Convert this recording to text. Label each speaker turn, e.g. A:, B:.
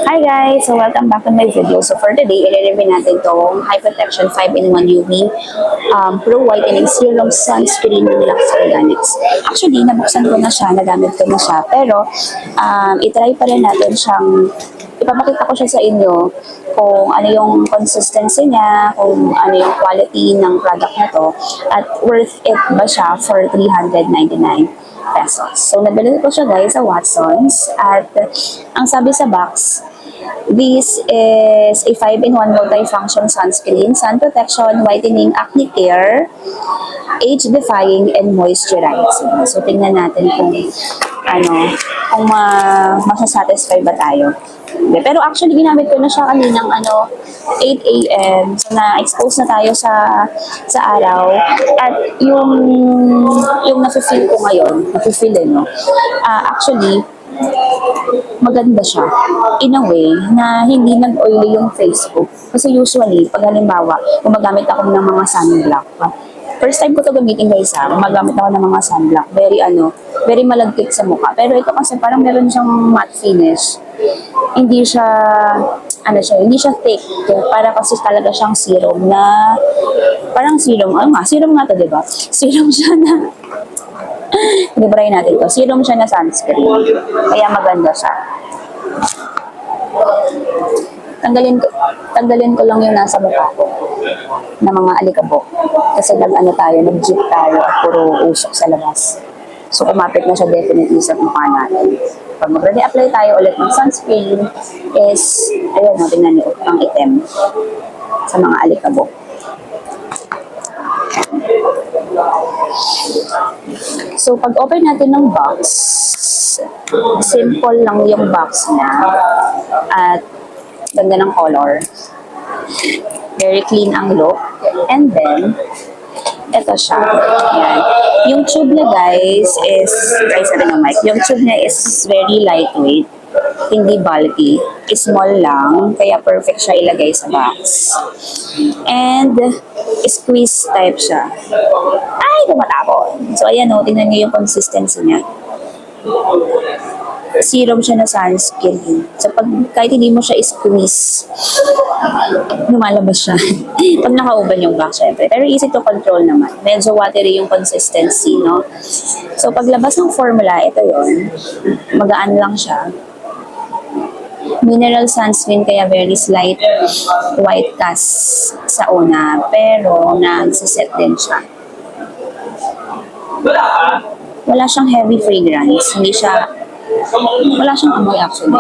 A: Hi guys! So welcome back to my video. So for today, i-review natin itong High Protection 5-in-1 UV Pro Whitening Serum Sunscreen ng Lux Organics. Actually, nabuksan ko na siya, nagamit ko na siya. Pero, itry pa rin natin siyang, ipapakita ko siya sa inyo kung ano yung consistency niya, kung ano yung quality ng product na to, at worth it ba siya for 399 pesos. So, nabili ko siya guys sa Watsons at ang sabi sa box, this is a 5-in-1 multi-function sunscreen, sun protection, whitening, acne care, age-defying, and moisturizing. So, tingnan natin kung kung masasatisfy ba tayo. Okay. Pero actually, ginamit ko na siya kaninang 8 a.m. So, na-expose na tayo sa araw. At yung nafe-feel ko ngayon, actually, maganda siya in a way na hindi nag-oily yung face ko. Kasi usually, pag halimbawa, gumagamit ako ng mga sunblock. First time ko to gamitin guys gumagamit ako ng mga sunblock. Very malagkit sa mukha. Pero ito kasi parang meron siyang matte finish. Hindi siya, hindi siya thick. Para kasi talaga siyang serum na, parang serum, serum nga to, diba? Serum siya na, librahin natin to. Serum siya na sunscreen. Kaya maganda siya. Tanggalin ko lang yung nasa mukha ko na mga alikabok. Kasi nag-jeep tayo at puro usok sa labas. So, kumapit na siya definitely sa mukha natin. Pag mag-apply tayo ulit ng sunscreen is, ayan, tingnan niyo, ang itim sa mga alikabok. So, pag open natin ng box, simple lang yung box niya. At ganda ng color. Very clean ang look. And then, ito siya. Ayan. Yung tube niya guys is, yung tube niya is very lightweight. Hindi bulky. Small lang. Kaya perfect siya ilagay sa box. And, squeeze type siya. Ay, tumatapon. So, ayan o. Tingnan niyo yung consistency niya. Serum siya na sunscreen. So, kahit hindi mo siya squeeze, lumalabas siya. Pag naka-open yung box, syempre. Pero easy to control naman. Medyo watery yung consistency, no? So, paglabas ng formula, ito yon, magaan lang siya. Mineral sunscreen, kaya very slight white cast sa una. Pero, nagsiset din siya. Wala siyang heavy fragrance. Wala siyang amoy actually.